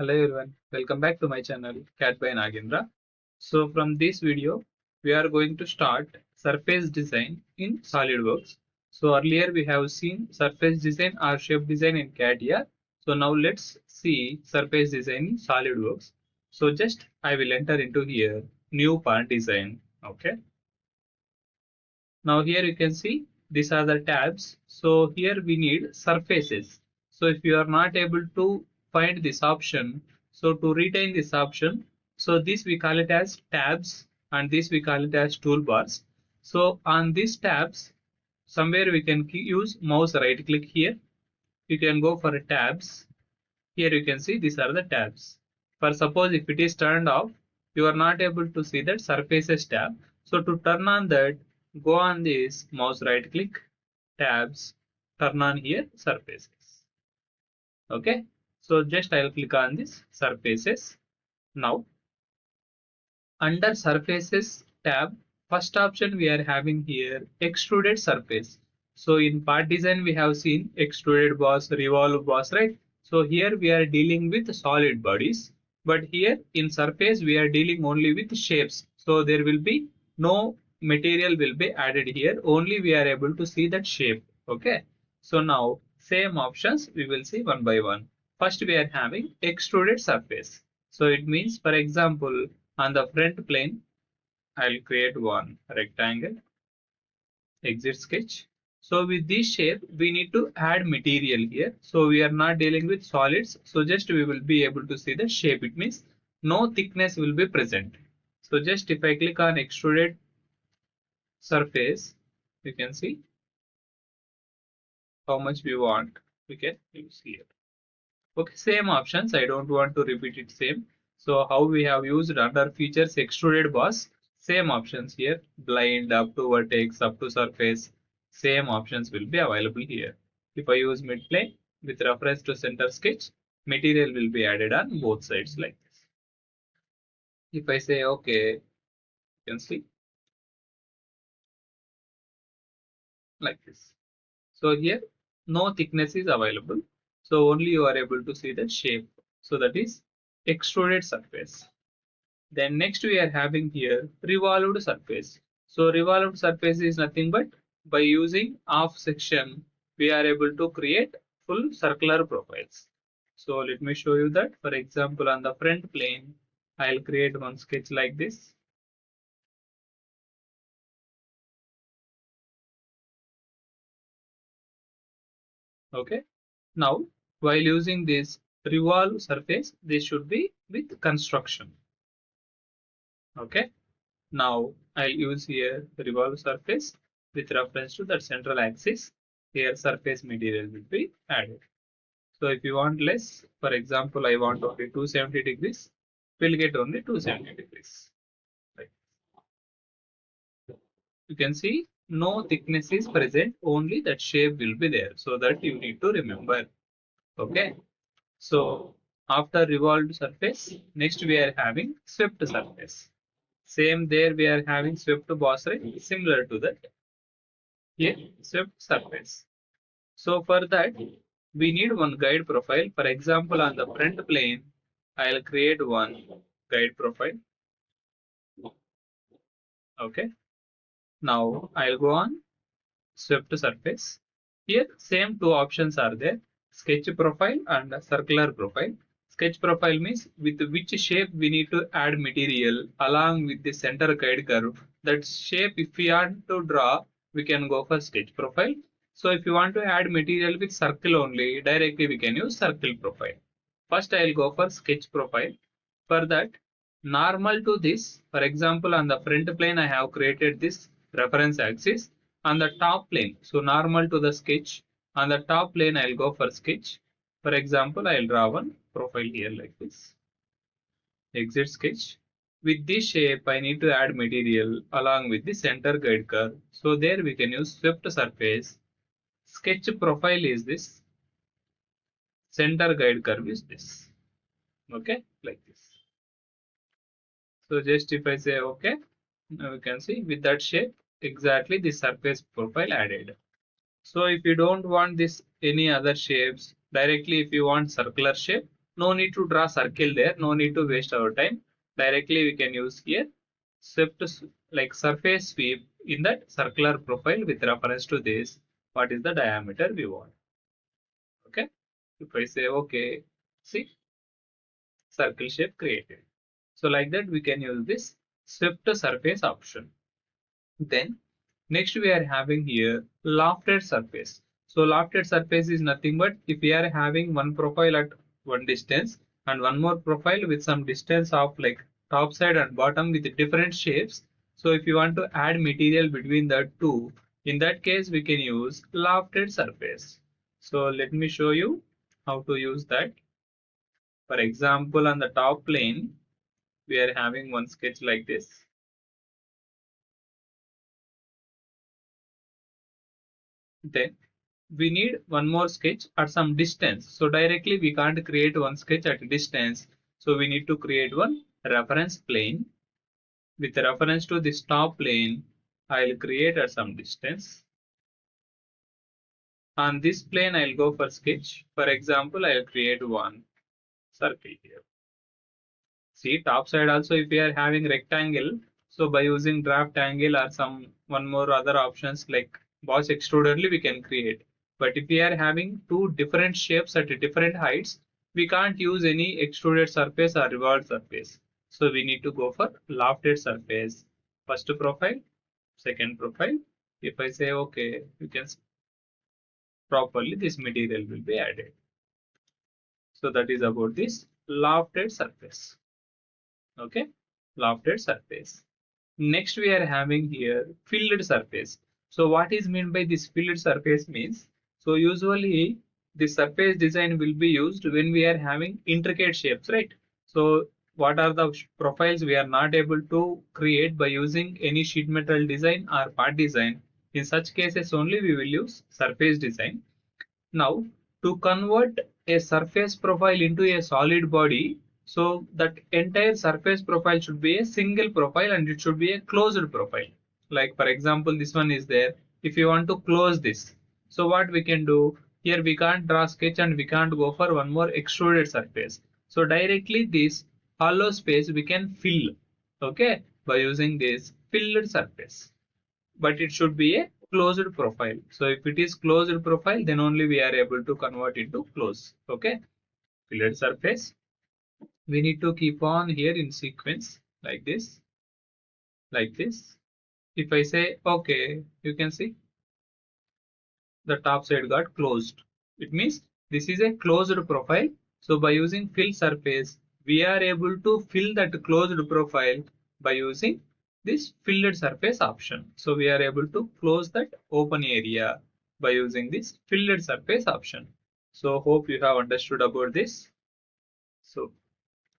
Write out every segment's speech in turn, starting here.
Hello everyone, welcome back to my channel Cat by Nagendra. So from this video, we are going to start surface design in SolidWorks. So earlier we have seen surface design or shape design in CATIA. So now let's see surface design in SolidWorks. So just I will enter into here new part design. Okay. Now here you can see these are the tabs. So here we need surfaces. So if you are not able to find this option, so to retain this option, so this we call it as tabs and this we call it as toolbars. So on these tabs, somewhere we can use mouse right click here. You can go for tabs. Here you can see these are the tabs. For suppose if it is turned off, you are not able to see that surfaces tab. So to turn on that, go on this mouse right click, tabs, turn on here surfaces. Okay, so just I'll click on this surfaces. Now under surfaces tab, first option we are having here extruded surface. So in part design we have seen extruded boss, revolve boss, right? So here we are dealing with solid bodies, but here in surface we are dealing only with shapes. So there will be no material will be added here, only we are able to see that shape. Okay, so now same options we will see one by one. First we are having extruded surface. So it means, for example, on the front plane, I'll create one rectangle, exit sketch. So with this shape, we need to add material here. So we are not dealing with solids. So just we will be able to see the shape. It means no thickness will be present. So just if I click on extruded surface, you can see how much we want. We can use here. Okay, same options. I don't want to repeat it same. So how we have used under features extruded boss, same options here, blind, up to vertex, up to surface, same options will be available here. If I use mid plane with reference to center sketch, material will be added on both sides like this. If I say okay, you can see like this. So here no thickness is available. So only you are able to see the shape. So that is extruded surface. Then next we are having here revolved surface. So revolved surface is nothing but by using off section we are able to create full circular profiles. So let me show you that. For example, on the front plane, I'll create one sketch like this. Okay. Now while using this revolved surface, this should be with construction. Okay. Now I'll use here revolved surface with reference to that central axis. Here surface material will be added. So if you want less, for example, I want only 270 degrees, we'll get only 270 degrees. Right. You can see no thickness is present, only that shape will be there. So that you need to remember. Okay. So after revolved surface, next we are having swept surface. Same there we are having swept boss, right? Similar to that. Here swept surface. So for that we need one guide profile. For example, on the front plane, I'll create one guide profile. Okay. Now I'll go on swept surface. Here same two options are there, sketch profile and circular profile. Sketch profile means with which shape we need to add material along with the center guide curve. That shape if we want to draw, we can go for sketch profile. So if you want to add material with circle only, directly we can use circle profile. First I'll go for sketch profile. For that, normal to this, for example, on the front plane I have created this reference axis. On the top plane, so normal to the sketch, on the top plane I'll go for sketch. For example, I'll draw one profile here like this. Exit sketch. With this shape, I need to add material along with the center guide curve. So there we can use swept surface. Sketch profile is this. Center guide curve is this. Okay, like this. So just if I say okay, now we can see with that shape, exactly the surface profile added. So if you don't want this any other shapes, directly if you want circular shape, no need to draw circle there, no need to waste our time. Directly we can use here swept like surface sweep in that circular profile with reference to this, what is the diameter we want. Okay, if I say okay, see, circle shape created. So like that we can use this swept surface option. Then next we are having here lofted surface. So lofted surface is nothing but if we are having one profile at one distance and one more profile with some distance of like top side and bottom with different shapes. So if you want to add material between the two, in that case we can use lofted surface. So let me show you how to use that. For example, on the top plane, we are having one sketch like this. Then we need one more sketch at some distance. So directly we can't create one sketch at a distance. So we need to create one reference plane. With reference to this top plane, I'll create at some distance. On this plane, I'll go for sketch. For example, I'll create one circle here. See, top side also if we are having rectangle, so by using draft angle or some one more other options like boss extrude only we can create. But if we are having two different shapes at different heights, we can't use any extruded surface or revolved surface. So we need to go for lofted surface. First profile, second profile. If I say okay, you can properly this material will be added. So that is about this lofted surface. Okay, lofted surface. Next we are having here filled surface. So what is meant by this filled surface means, so usually the surface design will be used when we are having intricate shapes, right? So what are the profiles we are not able to create by using any sheet metal design or part design? In such cases only we will use surface design. Now, to convert a surface profile into a solid body, so that entire surface profile should be a single profile and it should be a closed profile. Like for example, this one is there. If you want to close this, so what we can do here, we can't draw sketch and we can't go for one more extruded surface. So directly this hollow space we can fill, okay, by using this filled surface, but it should be a closed profile. So if it is closed profile, then only we are able to convert it to close. Okay, filled surface. We need to keep on here in sequence like this, like this. If I say okay, you can see the top side got closed. It means this is a closed profile. So by using fill surface, we are able to fill that closed profile by using this filled surface option. So we are able to close that open area by using this filled surface option. So hope you have understood about this. So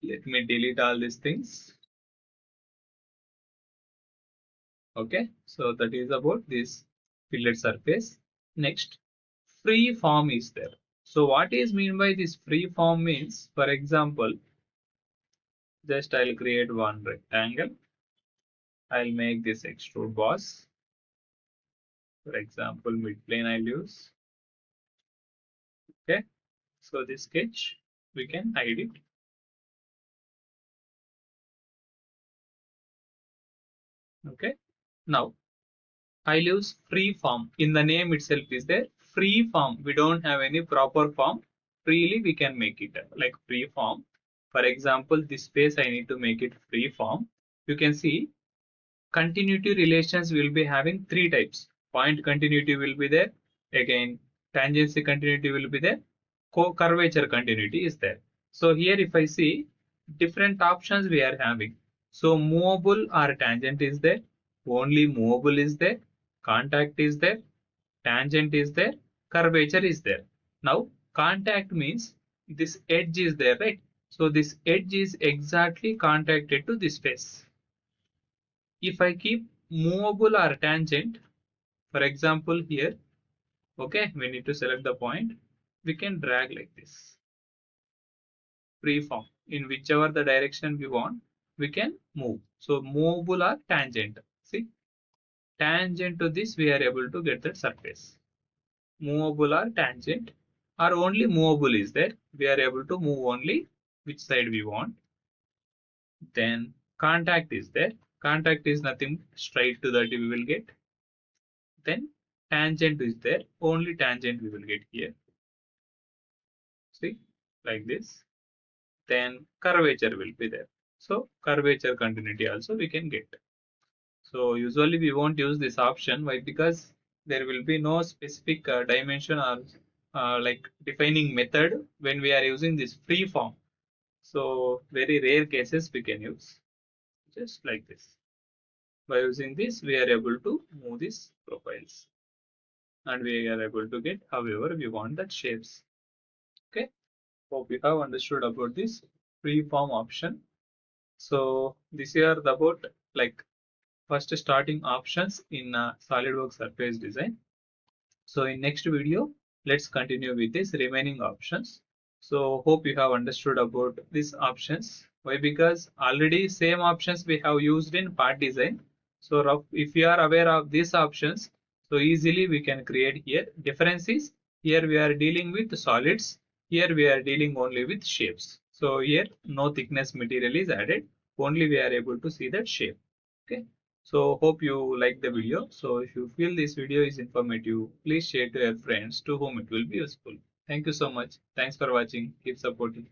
let me delete all these things. Okay, so that is about this filled surface. Next, free form is there. So what is mean by this free form means, for example, just I'll create one rectangle. I'll make this extrude boss. For example, mid plane I'll use. Okay, so this sketch we can hide it. Okay, now I'll use free form. In the name itself is there free form. We don't have any proper form. Freely we can make it like free form. For example, this space I need to make it free form. You can see continuity relations will be having three types. Point continuity will be there. Again, tangency continuity will be there. Curvature continuity is there. So here if I see different options we are having. So movable or tangent is there. Only movable is there. Contact is there. Tangent is there. Curvature is there. Now contact means this edge is there, right? So this edge is exactly contacted to this face. If I keep movable or tangent, for example here, okay, we need to select the point, we can drag like this, free form, in whichever the direction we want, we can move. So movable or tangent, see, tangent to this we are able to get that surface, movable or tangent. or only movable is there. We are able to move only which side we want. Then contact is there. Contact is nothing, straight to that we will get. Then tangent is there. Only tangent we will get here. See, like this. Then curvature will be there. So curvature continuity also we can get. So usually we won't use this option. Why? Because there will be no specific dimension or like defining method when we are using this free form. So very rare cases we can use just like this. By using this, we are able to move these profiles and we are able to get however we want that shapes. Okay. Hope you have understood about this free form option. So this here about like first starting options in SolidWorks Surface Design. So in next video, let's continue with these remaining options. So hope you have understood about these options. Why? Because already same options we have used in part design. So if you are aware of these options, so easily we can create here. Difference is here we are dealing with solids. Here we are dealing only with shapes. So here no thickness material is added. Only we are able to see that shape. Okay. So hope you like the video. So if you feel this video is informative, please share to your friends to whom it will be useful. Thank you so much. Thanks for watching. Keep supporting.